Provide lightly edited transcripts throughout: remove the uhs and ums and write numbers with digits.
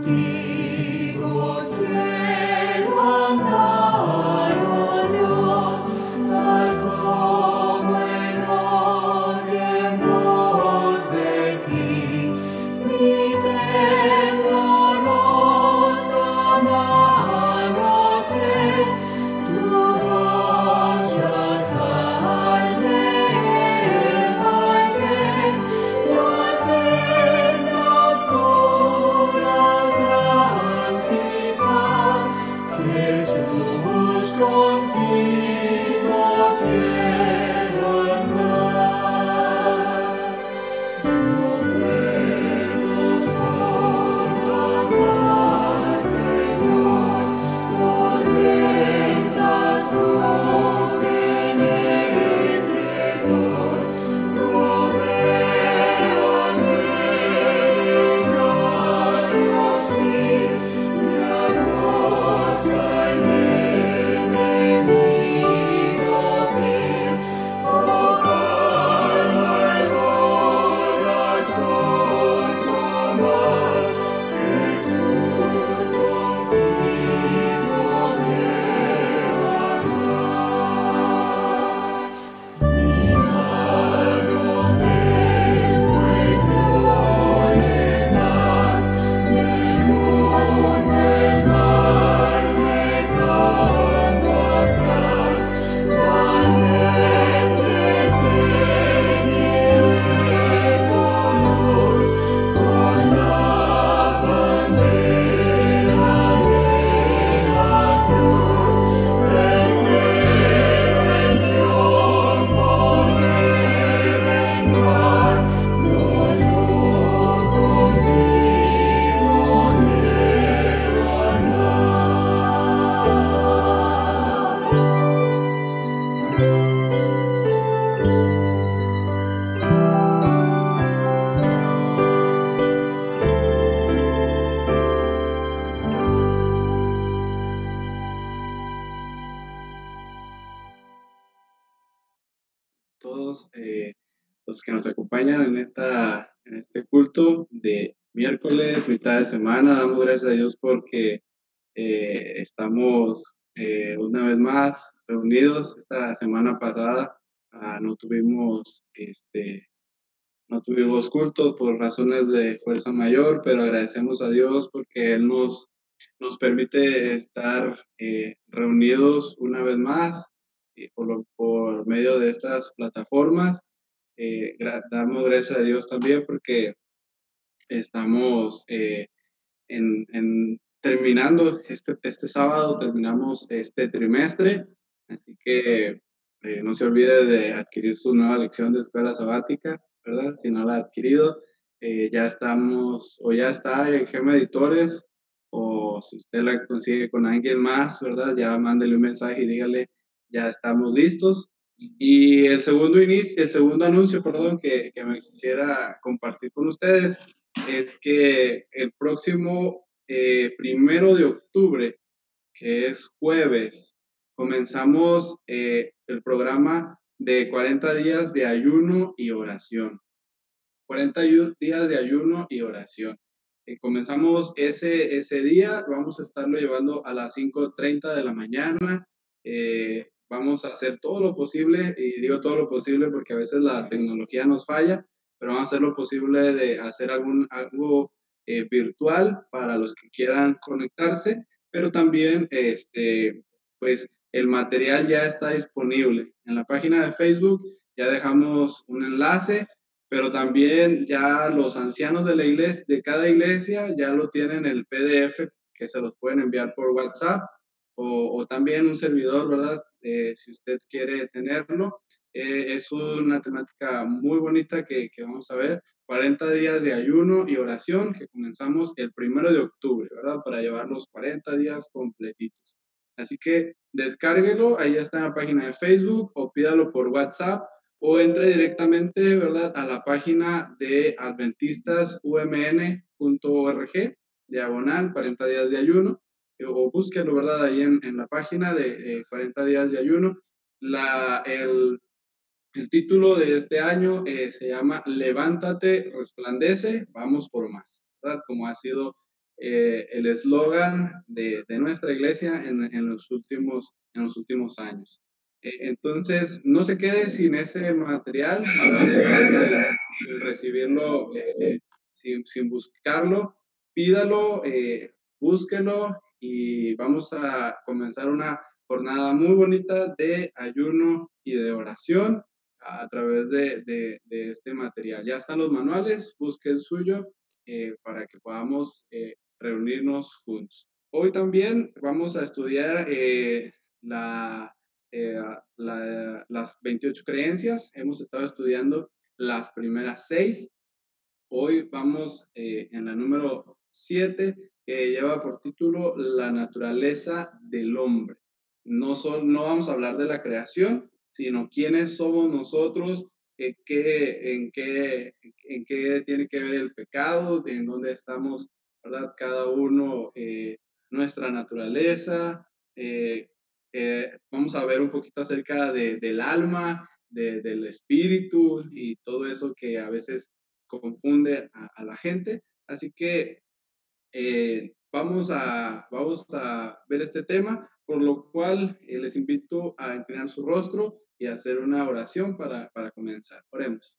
contigo quiero andar, oh Dios, tal como en pos de ti, mi temblorosa mano ten, tu voz ya calme el vaivén, las sendas por al transitar, Jesús, contigo quiero andar. No puedo solo andar, Señor, tormentas rugen en derredor, rodéame engaños mil, me acosa el enemigo vil. Oh, calma el borrascoso mar, Jesús, contigo quiero andar. Milagro ten, pues voy en paz, del mundo el mar dejando atrás, valiente seguiré tu luz, con la bandera de la cruz, espero en Sion poder entrar, Dios, yo contigo quiero Todos los que nos acompañan en este culto de miércoles, mitad de semana. Damos gracias a Dios porque estamos una vez más reunidos. Esta semana pasada no tuvimos cultos por razones de fuerza mayor, pero agradecemos a Dios porque Él nos permite estar reunidos una vez más por medio de estas plataformas. Damos gracias a Dios también porque estamos terminando este sábado, terminamos este trimestre, así que no se olvide de adquirir su nueva lección de escuela sabática, ¿verdad? Si no la ha adquirido, ya estamos, o ya está en Gema Editores, o si usted la consigue con alguien más, ¿verdad? Ya mándele un mensaje y dígale, ya estamos listos. Y el segundo anuncio, perdón, que me quisiera compartir con ustedes es que el próximo 1 de octubre, que es jueves, comenzamos el programa de 40 días de ayuno y oración. 40 días de ayuno y oración. Comenzamos ese día, vamos a estarlo llevando a las 5:30 de la mañana. Vamos a hacer todo lo posible, y digo todo lo posible porque a veces la tecnología nos falla, pero vamos a hacer lo posible de hacer algo virtual para los que quieran conectarse, pero también pues el material ya está disponible. En la página de Facebook ya dejamos un enlace, pero también ya los ancianos de la iglesia, de cada iglesia, ya lo tienen el PDF que se los pueden enviar por WhatsApp o también un servidor, ¿verdad? Si usted quiere tenerlo. Es una temática muy bonita que vamos a ver. 40 días de ayuno y oración que comenzamos el 1 de octubre, ¿verdad? Para llevar los 40 días completitos. Así que descárguelo, ahí está en la página de Facebook, o pídalo por WhatsApp, o entre directamente, ¿verdad?, a la página de adventistasumn.org, diagonal 40 días de ayuno, o búsquelo, ¿verdad?, ahí en la página de 40 días de ayuno. El título de este año se llama Levántate, resplandece, vamos por más, ¿verdad? Como ha sido el eslogan de nuestra iglesia en los últimos años. Entonces, no se quede sin ese material, no se quede sin recibirlo, sin buscarlo, pídalo, búsquelo y vamos a comenzar una jornada muy bonita de ayuno y de oración a través de este material. Ya están los manuales, busque el suyo para que podamos reunirnos juntos. Hoy también vamos a estudiar eh, las 28 creencias. Hemos estado estudiando las primeras 6. Hoy vamos en la número 7, que lleva por título La naturaleza del hombre. No vamos a hablar de la creación, sino quiénes somos nosotros, en qué tiene que ver el pecado, en dónde estamos, ¿verdad? Cada uno, nuestra naturaleza. Vamos a ver un poquito acerca del alma, del espíritu y todo eso que a veces confunde a la gente. Así que vamos a ver este tema, por lo cual les invito a inclinar su rostro y hacer una oración para comenzar. Oremos.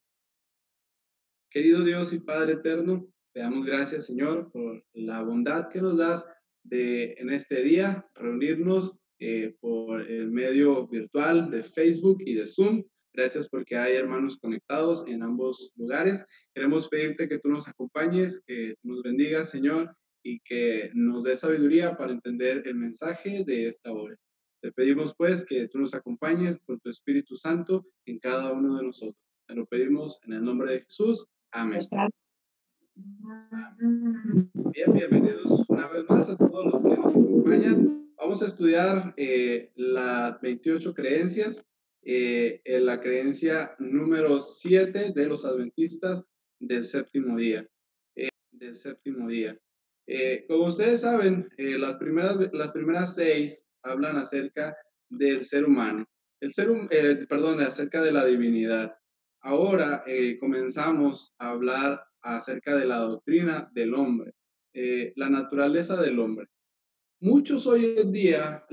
Querido Dios y Padre eterno, te damos gracias, Señor, por la bondad que nos das de en este día reunirnos por el medio virtual de Facebook y de Zoom. Gracias porque hay hermanos conectados en ambos lugares. Queremos pedirte que tú nos acompañes, que nos bendigas, Señor, y que nos des sabiduría para entender el mensaje de esta hora. Te pedimos, pues, que tú nos acompañes con tu Espíritu Santo en cada uno de nosotros. Te lo pedimos en el nombre de Jesús. Amén. Bien, bienvenidos una vez más a todos los que nos acompañan. Vamos a estudiar las 28 creencias, en la creencia número 7 de los adventistas del séptimo día. Como ustedes saben, las primeras 6 hablan acerca del ser humano, acerca de la divinidad. Ahora comenzamos a hablar acerca de la doctrina del hombre, la naturaleza del hombre. Muchos hoy en día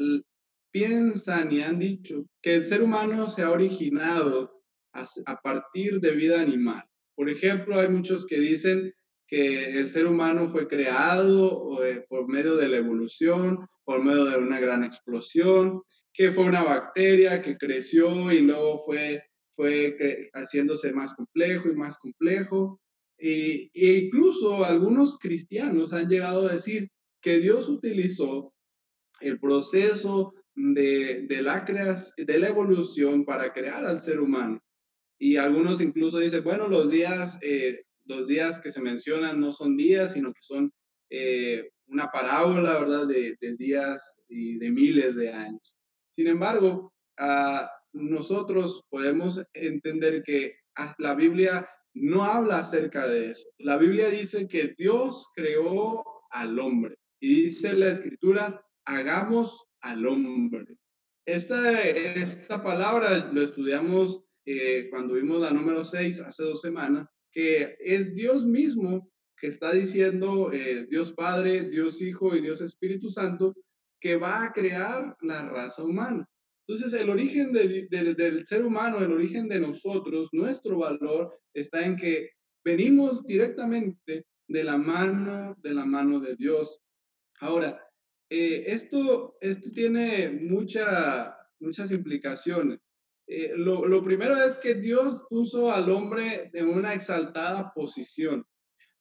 piensan y han dicho que el ser humano se ha originado a partir de vida animal. Por ejemplo, hay muchos que dicen que el ser humano fue creado por medio de la evolución, por medio de una gran explosión, que fue una bacteria que creció y luego fue haciéndose más complejo y más complejo. E incluso algunos cristianos han llegado a decir que Dios utilizó el proceso de la evolución para crear al ser humano. Y algunos incluso dicen, bueno, los días que se mencionan no son días, sino que son una parábola, ¿verdad? De días y de miles de años. Sin embargo, nosotros podemos entender que la Biblia no habla acerca de eso. La Biblia dice que Dios creó al hombre. Y dice la Escritura, hagamos al hombre. Esta palabra lo estudiamos cuando vimos la número 6 hace 2 semanas, que es Dios mismo que está diciendo, Dios Padre, Dios Hijo y Dios Espíritu Santo, que va a crear la raza humana. Entonces, el origen del ser humano, el origen de nosotros, nuestro valor está en que venimos directamente de la mano de Dios. Ahora, esto tiene muchas implicaciones. Lo primero es que Dios puso al hombre en una exaltada posición.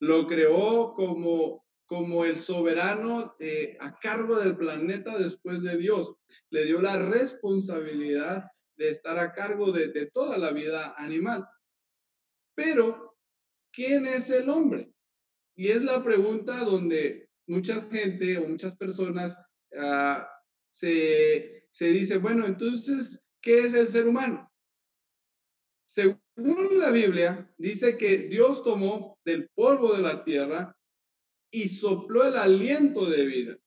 Lo creó como el soberano a cargo del planeta después de Dios. Le dio la responsabilidad de estar a cargo de toda la vida animal. Pero, ¿quién es el hombre? Y es la pregunta donde mucha gente o muchas personas se dice, bueno, entonces, ¿qué es el ser humano? Según la Biblia, dice que Dios tomó del polvo de la tierra y sopló el aliento de vida.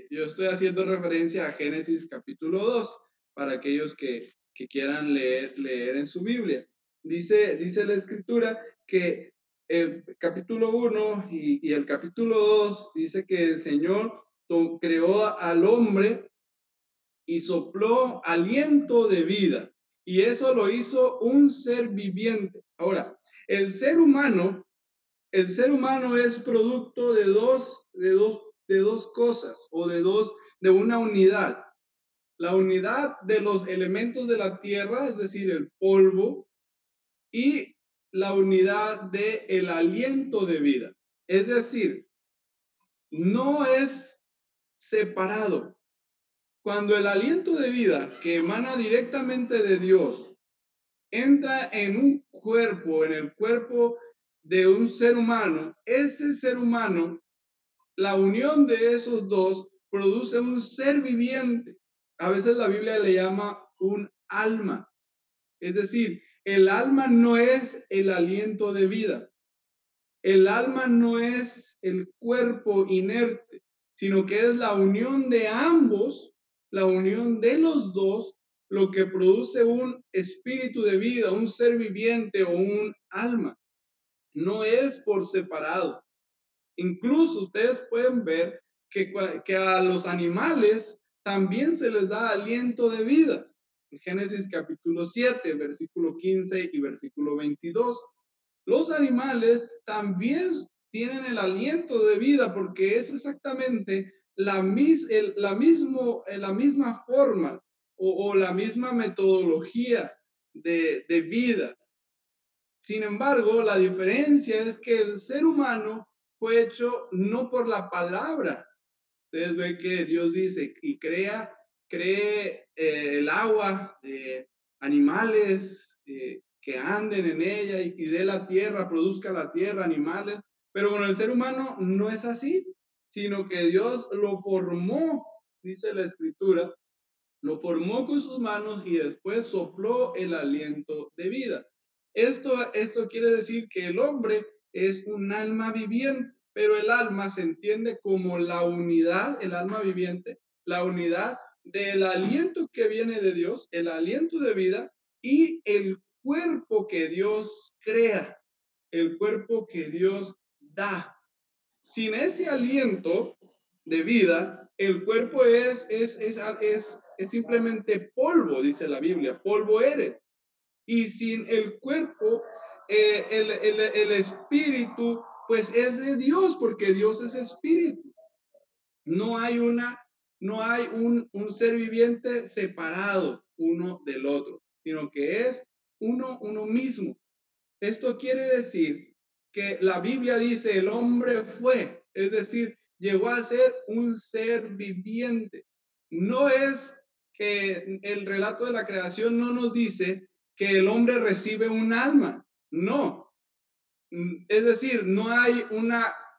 Yo estoy haciendo referencia a Génesis capítulo 2, para aquellos que quieran leer en su Biblia. Dice la Escritura que el capítulo 1 y el capítulo 2 dice que el Señor creó al hombre y sopló aliento de vida. Y eso lo hizo un ser viviente. Ahora, el ser humano, el ser humano es producto de dos cosas o de una unidad. La unidad de los elementos de la tierra, es decir, el polvo, y la unidad de el aliento de vida. Es decir, no es separado. Cuando el aliento de vida que emana directamente de Dios entra en un cuerpo, en el cuerpo de un ser humano, ese ser humano, la unión de esos dos produce un ser viviente. A veces la Biblia le llama un alma. Es decir, el alma no es el aliento de vida. El alma no es el cuerpo inerte, sino que es la unión de ambos, la unión de los dos, lo que produce un espíritu de vida, un ser viviente o un alma. No es por separado. Incluso ustedes pueden ver que a los animales también se les da aliento de vida. En Génesis capítulo 7, versículo 15 y versículo 22. Los animales también tienen el aliento de vida porque es exactamente la misma forma o la misma metodología de vida. Sin embargo, la diferencia es que el ser humano fue hecho no por la palabra. Ustedes ven que Dios dice y cree el agua, animales que anden en ella y de la tierra, produzca la tierra animales. Pero con el ser humano no es así, sino que Dios lo formó, dice la escritura, lo formó con sus manos y después sopló el aliento de vida. Esto quiere decir que el hombre es un alma viviente, pero el alma se entiende como la unidad, el alma viviente, la unidad del aliento que viene de Dios, el aliento de vida y el cuerpo que Dios crea, el cuerpo que Dios da. Sin ese aliento de vida, el cuerpo es simplemente polvo, dice la Biblia, polvo eres. Y sin el cuerpo, el espíritu, pues es de Dios, porque Dios es espíritu. No hay un ser viviente separado uno del otro, sino que es uno mismo. Esto quiere decir que la Biblia dice el hombre fue, es decir, llegó a ser un ser viviente. No es que el relato de la creación no nos dice que el hombre recibe un alma, no. Es decir, no hay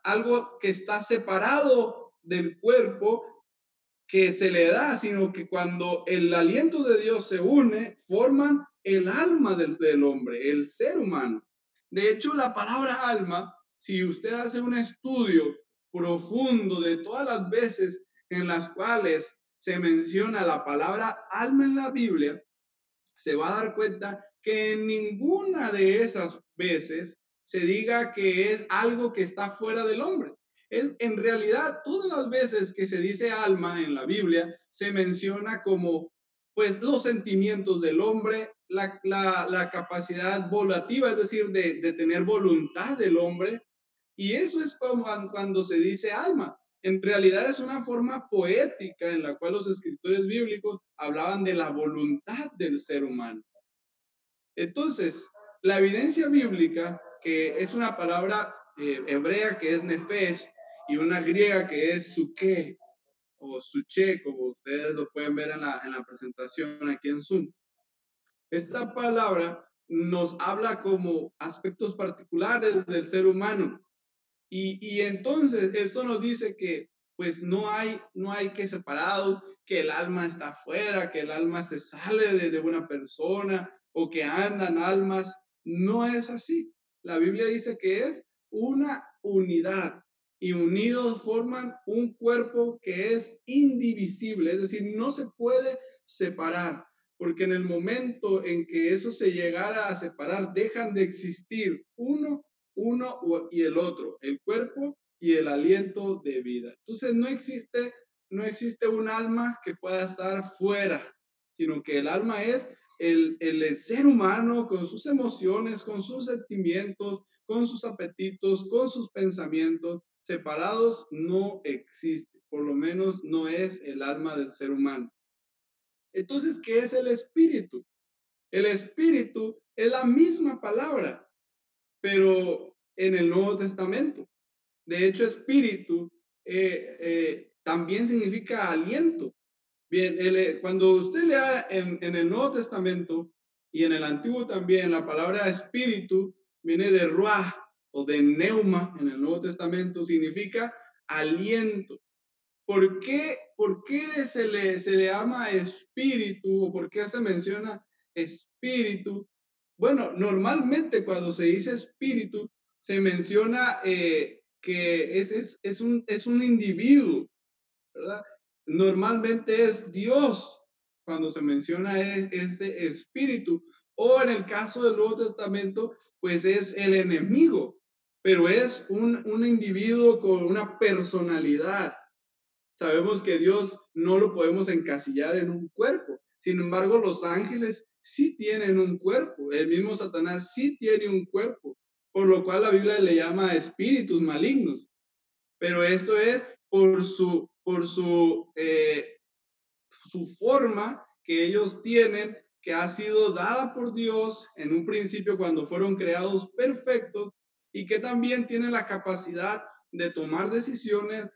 algo que está separado del cuerpo que se le da, sino que cuando el aliento de Dios se une, forman el alma del hombre, el ser humano. De hecho, la palabra alma, si usted hace un estudio profundo de todas las veces en las cuales se menciona la palabra alma en la Biblia, se va a dar cuenta que en ninguna de esas veces se diga que es algo que está fuera del hombre. En realidad, todas las veces que se dice alma en la Biblia, se menciona como pues los sentimientos del hombre, la capacidad volativa, es decir, de tener voluntad del hombre. Y eso es como cuando se dice alma. En realidad es una forma poética en la cual los escritores bíblicos hablaban de la voluntad del ser humano. Entonces, la evidencia bíblica, que es una palabra hebrea que es nefesh y una griega que es suke o suche, como ustedes lo pueden ver en la presentación aquí en Zoom. Esta palabra nos habla como aspectos particulares del ser humano. Y entonces esto nos dice que pues no hay que separado, que el alma está afuera, que el alma se sale de una persona o que andan almas. No es así. La Biblia dice que es una unidad y unidos forman un cuerpo que es indivisible, es decir, no se puede separar, porque en el momento en que eso se llegara a separar, dejan de existir uno uno y el otro, el cuerpo y el aliento de vida. Entonces no existe un alma que pueda estar fuera, sino que el alma es el ser humano con sus emociones, con sus sentimientos, con sus apetitos, con sus pensamientos. Separados no existe, por lo menos no es el alma del ser humano. Entonces, ¿qué es el espíritu? El espíritu es la misma palabra, pero en el Nuevo Testamento. De hecho, espíritu también significa aliento. Bien, cuando usted lea en el Nuevo Testamento y en el Antiguo también, la palabra espíritu viene de ruah o de neuma en el Nuevo Testamento, significa aliento. ¿Por qué se le llama espíritu o por qué se menciona espíritu? Bueno, normalmente cuando se dice espíritu, se menciona que es un individuo, ¿verdad? Normalmente es Dios cuando se menciona ese espíritu, o en el caso del Nuevo Testamento, pues es el enemigo, pero es un individuo con una personalidad. Sabemos que Dios no lo podemos encasillar en un cuerpo. Sin embargo, los ángeles sí tienen un cuerpo. El mismo Satanás sí tiene un cuerpo, por lo cual la Biblia le llama espíritus malignos. Pero esto es por su forma que ellos tienen, que ha sido dada por Dios en un principio cuando fueron creados perfectos y que también tienen la capacidad de tomar decisiones,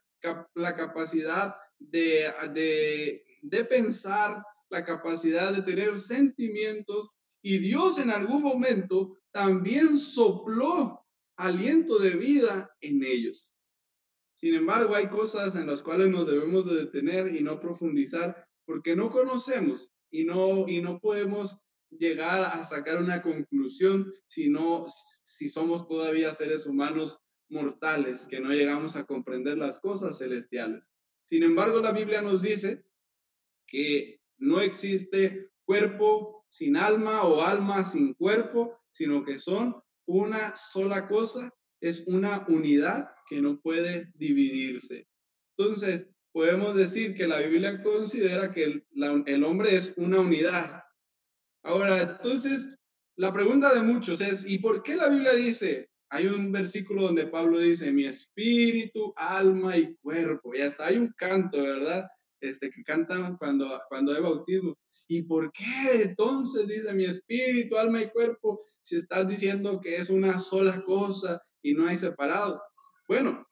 la capacidad de pensar, la capacidad de tener sentimientos, y Dios en algún momento también sopló aliento de vida en ellos. Sin embargo, hay cosas en las cuales nos debemos de detener y no profundizar porque no conocemos y no podemos llegar a sacar una conclusión si somos todavía seres humanos mortales, que no llegamos a comprender las cosas celestiales. Sin embargo, la Biblia nos dice que no existe cuerpo sin alma o alma sin cuerpo, sino que son una sola cosa, es una unidad que no puede dividirse. Entonces, podemos decir que la Biblia considera que el hombre es una unidad. Ahora, entonces, la pregunta de muchos es, ¿y por qué la Biblia dice? Hay un versículo donde Pablo dice, mi espíritu, alma y cuerpo. Y hasta hay un canto, ¿verdad? Que cantan cuando hay bautismo. ¿Y por qué entonces dice mi espíritu, alma y cuerpo si estás diciendo que es una sola cosa y no hay separado? Bueno,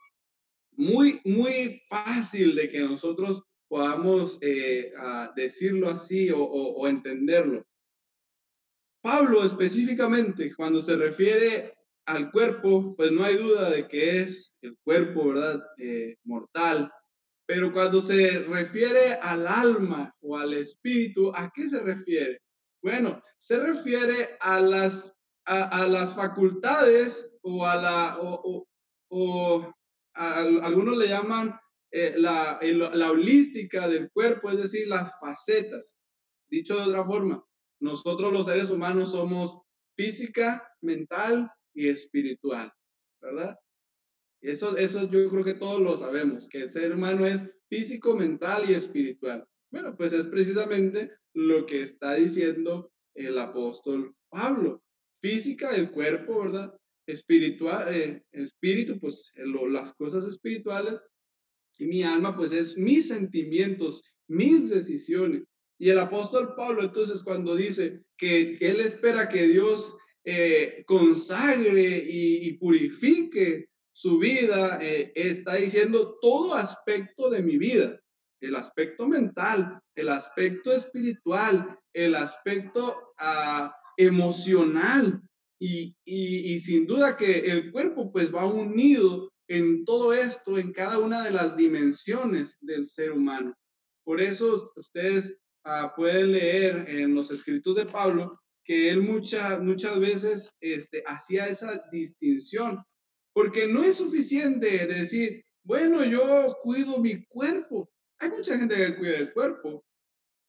muy, muy fácil de que nosotros podamos decirlo así o entenderlo. Pablo específicamente, cuando se refiere al cuerpo, pues no hay duda de que es el cuerpo, ¿verdad? Mortal. Pero cuando se refiere al alma o al espíritu, ¿a qué se refiere? Bueno, se refiere a las facultades o algunos le llaman la holística del cuerpo, es decir, las facetas. Dicho de otra forma, nosotros los seres humanos somos física, mental y espiritual, ¿verdad? Eso yo creo que todos lo sabemos, que el ser humano es físico, mental y espiritual. Bueno, pues es precisamente lo que está diciendo el apóstol Pablo. Física, el cuerpo, ¿verdad? Espiritual, espíritu, pues las cosas espirituales, y mi alma, pues es mis sentimientos, mis decisiones. Y el apóstol Pablo, entonces, cuando dice que él espera que Dios consagre y purifique su vida, está diciendo todo aspecto de mi vida, el aspecto mental, el aspecto espiritual, el aspecto emocional. Y sin duda que el cuerpo pues va unido en todo esto, en cada una de las dimensiones del ser humano. Por eso ustedes pueden leer en los escritos de Pablo que él muchas veces hacía esa distinción, porque no es suficiente decir, bueno, yo cuido mi cuerpo. Hay mucha gente que cuida el cuerpo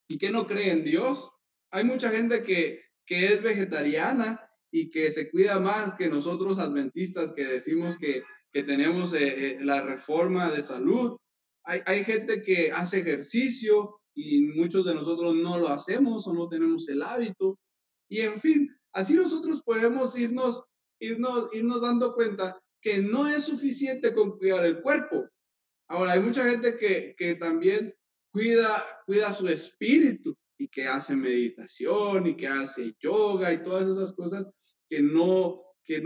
y que no cree en Dios. Hay mucha gente que es vegetariana y que se cuida más que nosotros adventistas que decimos que tenemos la reforma de salud. Hay gente que hace ejercicio y muchos de nosotros no lo hacemos o no tenemos el hábito. Y en fin, así nosotros podemos irnos dando cuenta que no es suficiente con cuidar el cuerpo. Ahora, hay mucha gente que también cuida su espíritu y que hace meditación y que hace yoga y todas esas cosas que no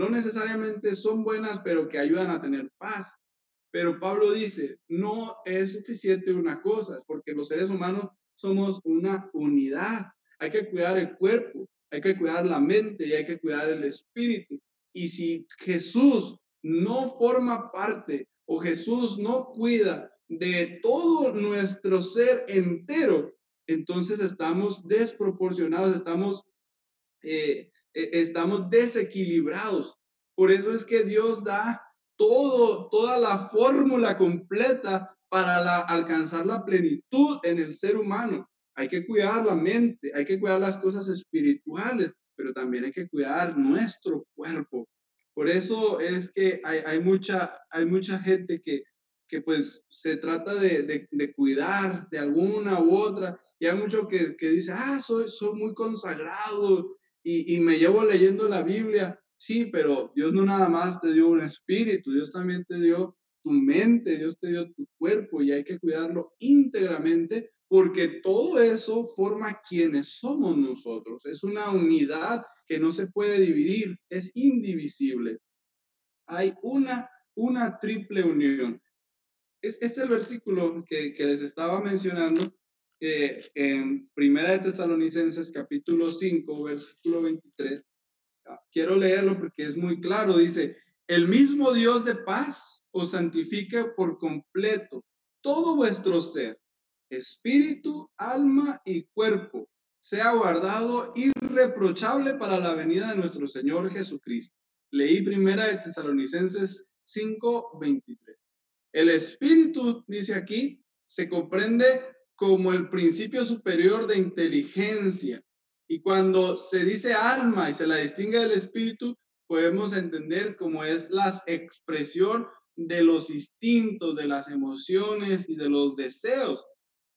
necesariamente son buenas, pero que ayudan a tener paz. Pero Pablo dice, no es suficiente una cosa, es porque los seres humanos somos una unidad. Hay que cuidar el cuerpo, hay que cuidar la mente y hay que cuidar el espíritu. Y si Jesús no forma parte o Jesús no cuida de todo nuestro ser entero, entonces estamos desproporcionados, estamos desequilibrados. Por eso es que Dios da toda la fórmula completa para alcanzar la plenitud en el ser humano. Hay que cuidar la mente, hay que cuidar las cosas espirituales, pero también hay que cuidar nuestro cuerpo. Por eso es que hay mucha gente que pues se trata de cuidar de alguna u otra, y hay mucho que dice, soy muy consagrado, y me llevo leyendo la Biblia. Sí, pero Dios no nada más te dio un espíritu, Dios también te dio tu mente, Dios te dio tu cuerpo y hay que cuidarlo íntegramente porque todo eso forma quienes somos nosotros. Es una unidad que no se puede dividir, es indivisible. Hay una triple unión. Es el versículo que les estaba mencionando en Primera de Tesalonicenses capítulo 5, versículo 23. Quiero leerlo porque es muy claro. Dice, el mismo Dios de paz os santifique por completo todo vuestro ser, espíritu, alma y cuerpo, sea guardado irreprochable para la venida de nuestro Señor Jesucristo. Leí Primera de Tesalonicenses 5:23. El espíritu, dice aquí, se comprende como el principio superior de inteligencia. Y cuando se dice alma y se la distingue del espíritu, podemos entender cómo es la expresión de los instintos, de las emociones y de los deseos.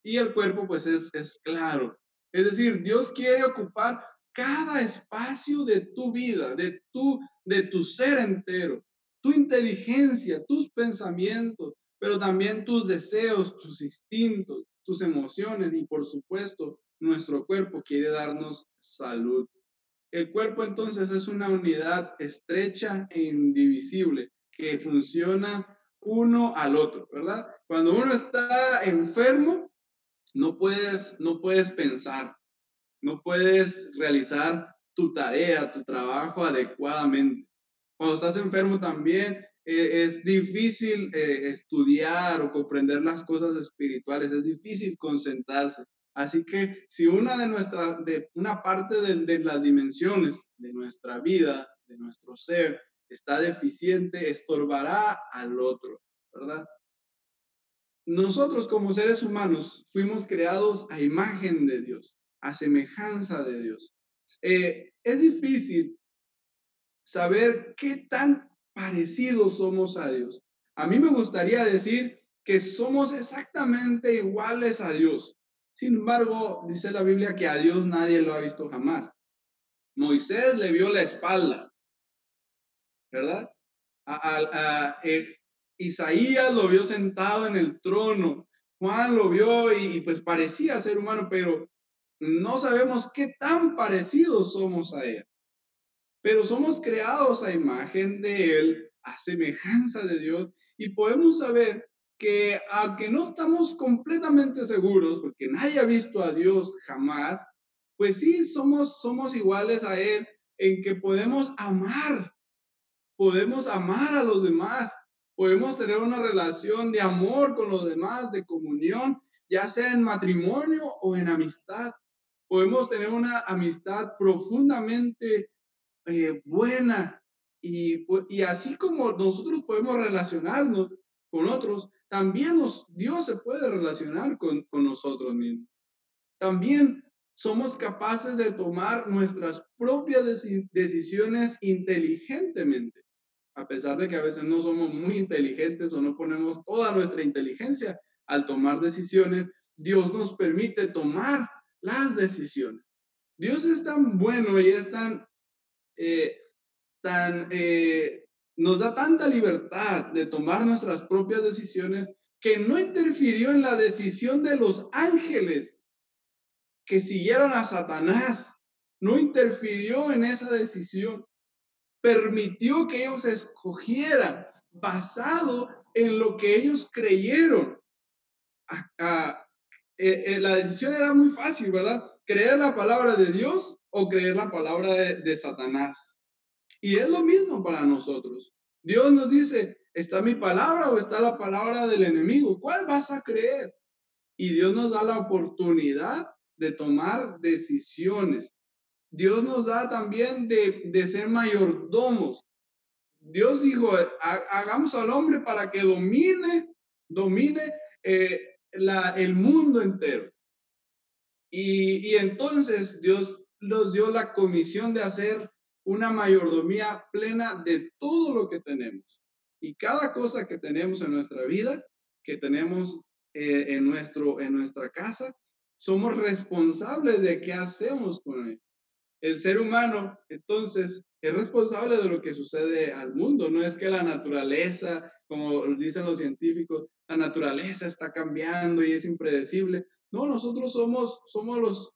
Y el cuerpo, pues es claro. Es decir, Dios quiere ocupar cada espacio de tu vida, de tu ser entero, tu inteligencia, tus pensamientos, pero también tus deseos, tus instintos, tus emociones y por supuesto nuestro cuerpo quiere darnos salud. El cuerpo entonces es una unidad estrecha e indivisible que funciona uno al otro, ¿verdad? Cuando uno está enfermo, no puedes pensar, no puedes realizar tu tarea, tu trabajo adecuadamente. Cuando estás enfermo también es difícil estudiar o comprender las cosas espirituales, es difícil concentrarse. Así que si una parte de las dimensiones de nuestra vida, de nuestro ser, está deficiente, estorbará al otro, ¿verdad? Nosotros como seres humanos fuimos creados a imagen de Dios, a semejanza de Dios. Es difícil saber qué tan parecidos somos a Dios. A mí me gustaría decir que somos exactamente iguales a Dios. Sin embargo, dice la Biblia que a Dios nadie lo ha visto jamás. Moisés le vio la espalda, ¿verdad? Isaías lo vio sentado en el trono. Juan lo vio y pues parecía ser humano, pero no sabemos qué tan parecidos somos a él. Pero somos creados a imagen de él, a semejanza de Dios, y podemos saber que aunque no estamos completamente seguros, porque nadie ha visto a Dios jamás, pues sí somos iguales a él en que podemos amar a los demás, podemos tener una relación de amor con los demás, de comunión, ya sea en matrimonio o en amistad. Podemos tener una amistad profundamente buena y así como nosotros podemos relacionarnos con otros, también Dios se puede relacionar con nosotros mismos. También somos capaces de tomar nuestras propias decisiones inteligentemente, a pesar de que a veces no somos muy inteligentes o no ponemos toda nuestra inteligencia al tomar decisiones. Dios nos permite tomar las decisiones. Dios es tan bueno y es eh, tan nos da tanta libertad de tomar nuestras propias decisiones que no interfirió en la decisión de los ángeles que siguieron a Satanás. No interfirió en esa decisión. Permitió que ellos escogieran basado en lo que ellos creyeron. La decisión era muy fácil, ¿verdad? Creer la palabra de Dios o creer la palabra de Satanás. Y es lo mismo para nosotros. Dios nos dice, ¿está mi palabra o está la palabra del enemigo? ¿Cuál vas a creer? Y Dios nos da la oportunidad de tomar decisiones. Dios nos da también de ser mayordomos. Dios dijo, hagamos al hombre para que domine el mundo entero. Y entonces Dios nos dio la comisión de hacer una mayordomía plena de todo lo que tenemos. Y cada cosa que tenemos en nuestra vida, que tenemos en nuestra casa, somos responsables de qué hacemos con él. El ser humano, entonces, es responsable de lo que sucede al mundo. No es que la naturaleza, como dicen los científicos, la naturaleza está cambiando y es impredecible. No, nosotros somos los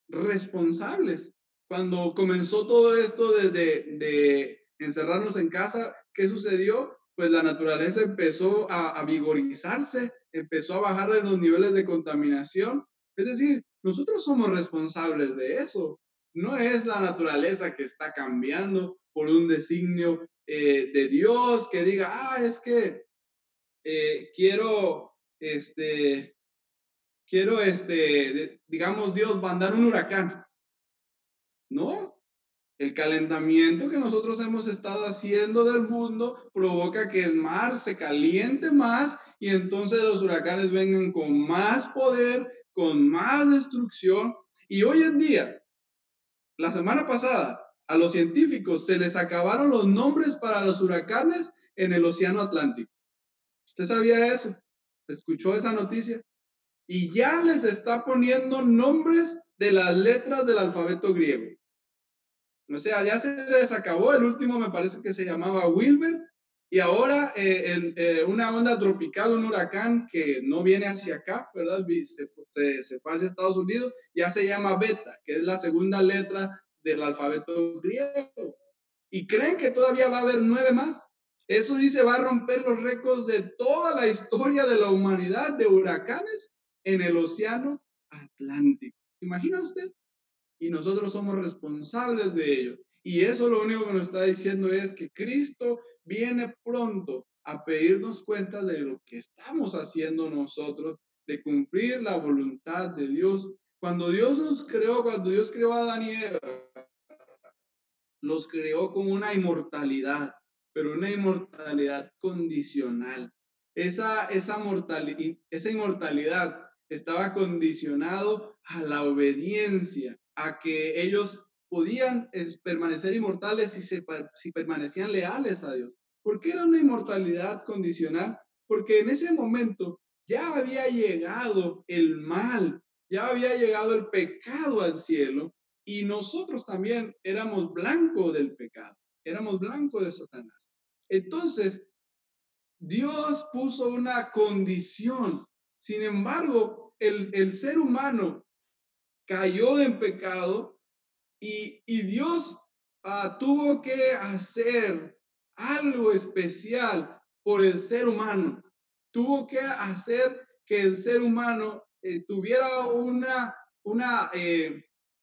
responsables. Cuando comenzó todo esto de encerrarnos en casa, ¿qué sucedió? Pues la naturaleza empezó a vigorizarse, empezó a bajar los niveles de contaminación. Es decir, nosotros somos responsables de eso. No es la naturaleza que está cambiando por un designio de Dios que diga, es que quiero, digamos, Dios mandar un huracán. No, el calentamiento que nosotros hemos estado haciendo del mundo provoca que el mar se caliente más y entonces los huracanes vengan con más poder, con más destrucción. Y hoy en día, la semana pasada, a los científicos se les acabaron los nombres para los huracanes en el Océano Atlántico. ¿Usted sabía eso? ¿Escuchó esa noticia? Y ya les está poniendo nombres de las letras del alfabeto griego. O sea, ya se les acabó. El último me parece que se llamaba Wilber. Y ahora una onda tropical, un huracán que no viene hacia acá, ¿verdad? Se fue hacia Estados Unidos, ya se llama Beta, que es la segunda letra del alfabeto griego. Y creen que todavía va a haber 9 más. Eso dice, va a romper los récords de toda la historia de la humanidad de huracanes en el Océano Atlántico. ¿Imagina usted? Y nosotros somos responsables de ello. Y eso lo único que nos está diciendo es que Cristo viene pronto a pedirnos cuenta de lo que estamos haciendo nosotros, de cumplir la voluntad de Dios. Cuando Dios nos creó, cuando Dios creó a Adán y Eva, los creó con una inmortalidad, pero una inmortalidad condicional. Esa inmortalidad estaba condicionado a la obediencia, a que ellos podían permanecer inmortales si permanecían leales a Dios. ¿Por qué era una inmortalidad condicional? Porque en ese momento ya había llegado el mal, ya había llegado el pecado al cielo y nosotros también éramos blanco del pecado, éramos blanco de Satanás. Entonces, Dios puso una condición. Sin embargo, el ser humano cayó en pecado y Dios tuvo que hacer algo especial por el ser humano. Tuvo que hacer que el ser humano tuviera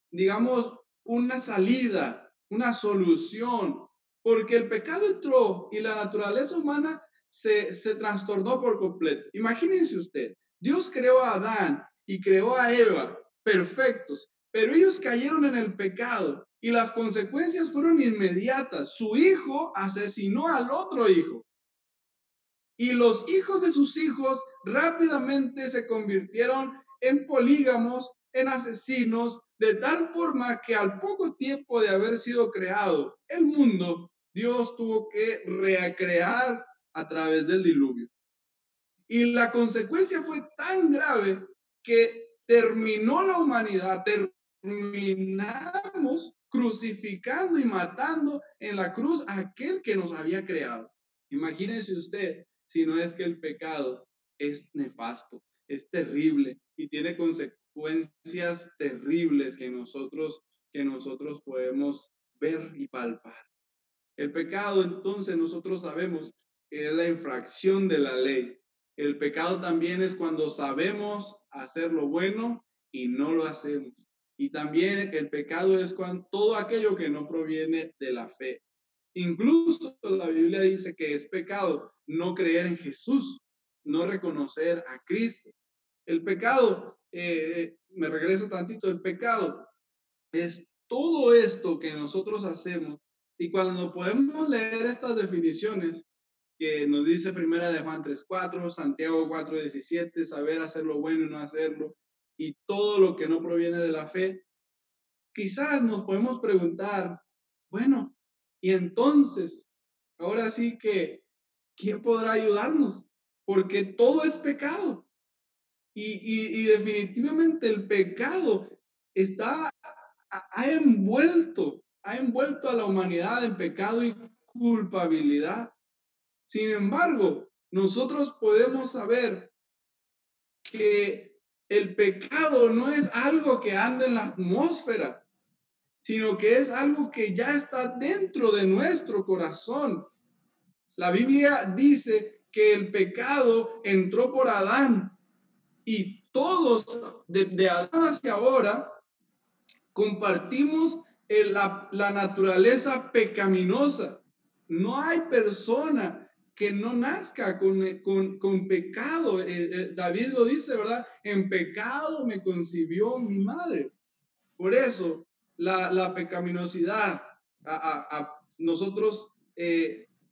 digamos, una salida, una solución, porque el pecado entró y la naturaleza humana se trastornó por completo. Imagínense usted, Dios creó a Adán y creó a Eva perfectos, pero ellos cayeron en el pecado y las consecuencias fueron inmediatas. Su hijo asesinó al otro hijo. Y los hijos de sus hijos rápidamente se convirtieron en polígamos, en asesinos, de tal forma que al poco tiempo de haber sido creado el mundo, Dios tuvo que recrear a través del diluvio. Y la consecuencia fue tan grave que terminó la humanidad, terminamos crucificando y matando en la cruz a aquel que nos había creado. Imagínense usted, si no es que el pecado es nefasto, es terrible y tiene consecuencias terribles que nosotros podemos ver y palpar. El pecado, entonces, nosotros sabemos que es la infracción de la ley. El pecado también es cuando sabemos hacer lo bueno y no lo hacemos. Y también el pecado es cuando todo aquello que no proviene de la fe. Incluso la Biblia dice que es pecado no creer en Jesús, no reconocer a Cristo. El pecado, me regreso tantito, el pecado es todo esto que nosotros hacemos. Y cuando podemos leer estas definiciones que nos dice Primera de Juan 3:4, Santiago 4:17, saber hacer lo bueno y no hacerlo, y todo lo que no proviene de la fe, quizás nos podemos preguntar, bueno, y entonces, ahora sí que, ¿quién podrá ayudarnos? Porque todo es pecado. Y definitivamente el pecado está ha envuelto a la humanidad en pecado y culpabilidad. Sin embargo, nosotros podemos saber que el pecado no es algo que anda en la atmósfera, sino que es algo que ya está dentro de nuestro corazón. La Biblia dice que el pecado entró por Adán y todos, de Adán hacia ahora, compartimos la naturaleza pecaminosa. No hay persona que no nazca con pecado. David lo dice, ¿verdad? En pecado me concibió mi madre. Por eso, la pecaminosidad, nosotros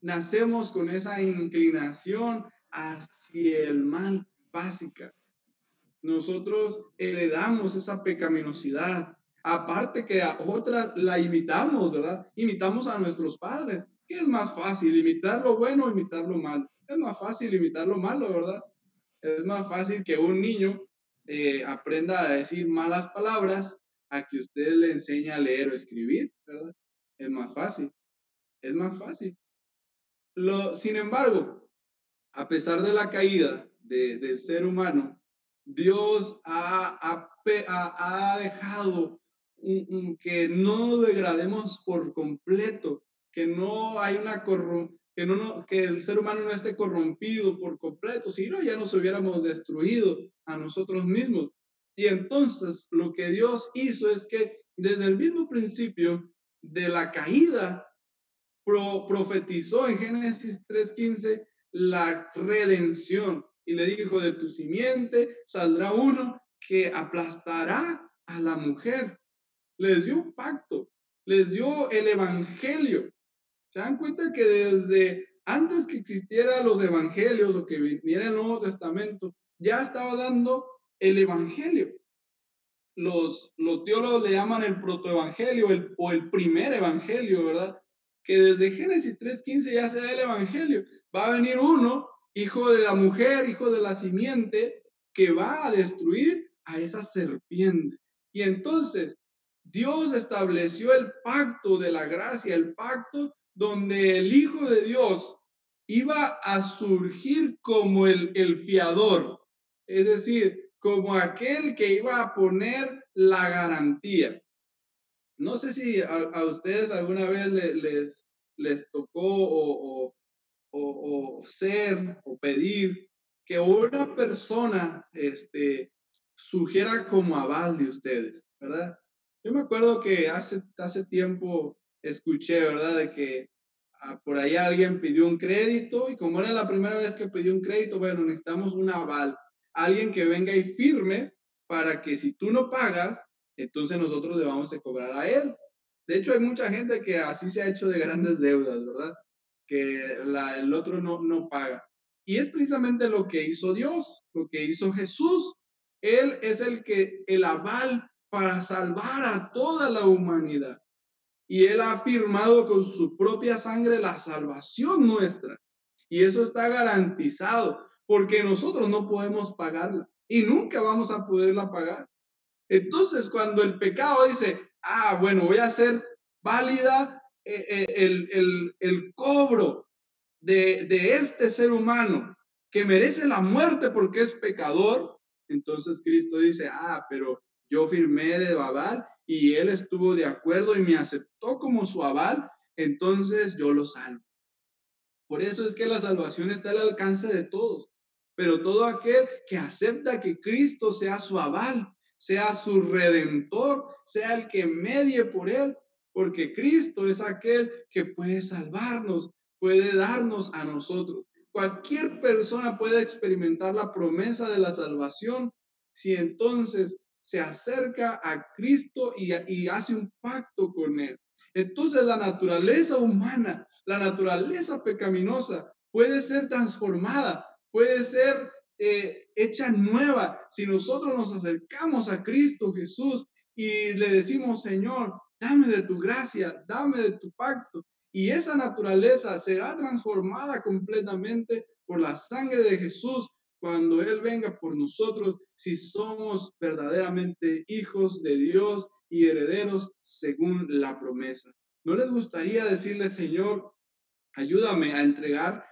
nacemos con esa inclinación hacia el mal básica. Nosotros heredamos esa pecaminosidad. Aparte que a otras la imitamos, ¿verdad? Imitamos a nuestros padres. ¿Qué es más fácil, imitar lo bueno o imitar lo malo? Es más fácil imitar lo malo, ¿verdad? Es más fácil que un niño aprenda a decir malas palabras a que usted le enseñe a leer o escribir, ¿verdad? Es más fácil, es más fácil. Sin embargo, a pesar de la caída del ser humano, Dios ha dejado que no degrademos por completo, que no hay que el ser humano no esté corrompido por completo, si no ya nos hubiéramos destruido a nosotros mismos. Y entonces lo que Dios hizo es que desde el mismo principio de la caída, profetizó en Génesis 3:15 la redención y le dijo, de tu simiente saldrá uno que aplastará a la mujer. Les dio un pacto, les dio el evangelio. ¿Se dan cuenta que desde antes que existieran los evangelios o que viniera el Nuevo Testamento, ya estaba dando el evangelio? Los teólogos le llaman el protoevangelio o el primer evangelio, ¿verdad? Que desde Génesis 3:15 ya se da el evangelio. Va a venir uno, hijo de la mujer, hijo de la simiente, que va a destruir a esa serpiente. Y entonces Dios estableció el pacto de la gracia, el pacto donde el Hijo de Dios iba a surgir como el fiador, es decir, como aquel que iba a poner la garantía. No sé si a ustedes alguna vez les tocó o ser o pedir que una persona surgiera como aval de ustedes, ¿verdad? Yo me acuerdo que hace tiempo escuché, ¿verdad? De que por ahí alguien pidió un crédito y como era la primera vez que pidió un crédito, bueno, necesitamos un aval, alguien que venga y firme para que si tú no pagas, entonces nosotros le vamos a cobrar a él. De hecho, hay mucha gente que así se ha hecho de grandes deudas, ¿verdad? Que el otro no paga. Y es precisamente lo que hizo Dios, lo que hizo Jesús. Él es el aval para salvar a toda la humanidad. Y Él ha firmado con su propia sangre la salvación nuestra. Y eso está garantizado, porque nosotros no podemos pagarla y nunca vamos a poderla pagar. Entonces, cuando el pecado dice, bueno, voy a hacer válida el cobro de este ser humano que merece la muerte porque es pecador, entonces Cristo dice, pero yo firmé de aval y Él estuvo de acuerdo y me aceptó como su aval, entonces yo lo salvo. Por eso es que la salvación está al alcance de todos, pero todo aquel que acepta que Cristo sea su aval, sea su redentor, sea el que medie por él, porque Cristo es aquel que puede salvarnos, puede darnos a nosotros. Cualquier persona puede experimentar la promesa de la salvación si entonces se acerca a Cristo y hace un pacto con él. Entonces la naturaleza humana, la naturaleza pecaminosa puede ser transformada, puede ser hecha nueva si nosotros nos acercamos a Cristo Jesús y le decimos, Señor, dame de tu gracia, dame de tu pacto. Y esa naturaleza será transformada completamente por la sangre de Jesús cuando Él venga por nosotros, si somos verdaderamente hijos de Dios y herederos según la promesa. ¿No les gustaría decirle, Señor, ayúdame a entregar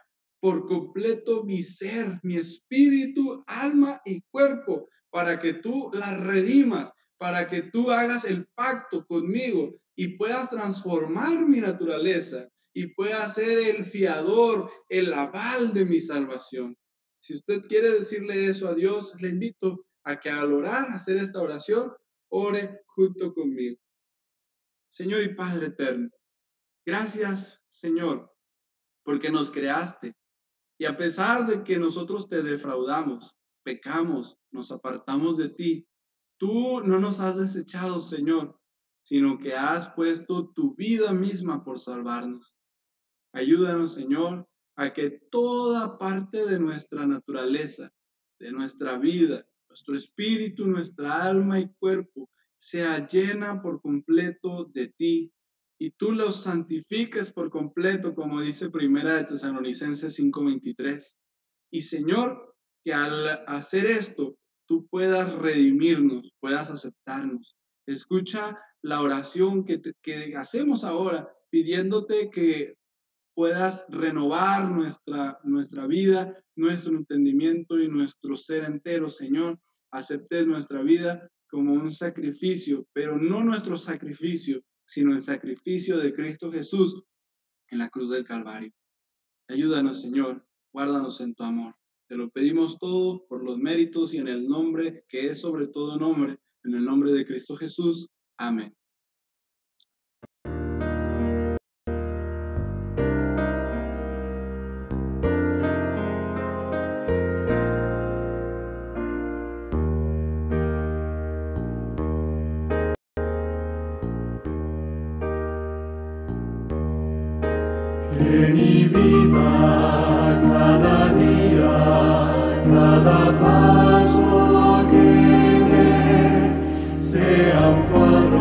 por completo mi ser, mi espíritu, alma y cuerpo, para que tú la redimas, para que tú hagas el pacto conmigo y puedas transformar mi naturaleza y puedas ser el fiador, el aval de mi salvación? Si usted quiere decirle eso a Dios, le invito a que al orar, hacer esta oración, ore junto conmigo. Señor y Padre eterno, gracias, Señor, porque nos creaste. Y a pesar de que nosotros te defraudamos, pecamos, nos apartamos de ti, tú no nos has desechado, Señor, sino que has puesto tu vida misma por salvarnos. Ayúdanos, Señor, a que toda parte de nuestra naturaleza, de nuestra vida, nuestro espíritu, nuestra alma y cuerpo, sea llena por completo de ti, y tú los santifiques por completo, como dice Primera de Tesalonicenses 5:23. Y Señor, que al hacer esto, tú puedas redimirnos, puedas aceptarnos. Escucha la oración que hacemos ahora, pidiéndote que puedas renovar nuestra vida, nuestro entendimiento y nuestro ser entero, Señor. Aceptes nuestra vida como un sacrificio, pero no nuestro sacrificio, sino el sacrificio de Cristo Jesús en la cruz del Calvario. Ayúdanos, Señor, guárdanos en tu amor. Te lo pedimos todo por los méritos y en el nombre que es sobre todo nombre, en el nombre de Cristo Jesús. Amén. Que mi vida cada día, cada paso que dé, sea un cuadro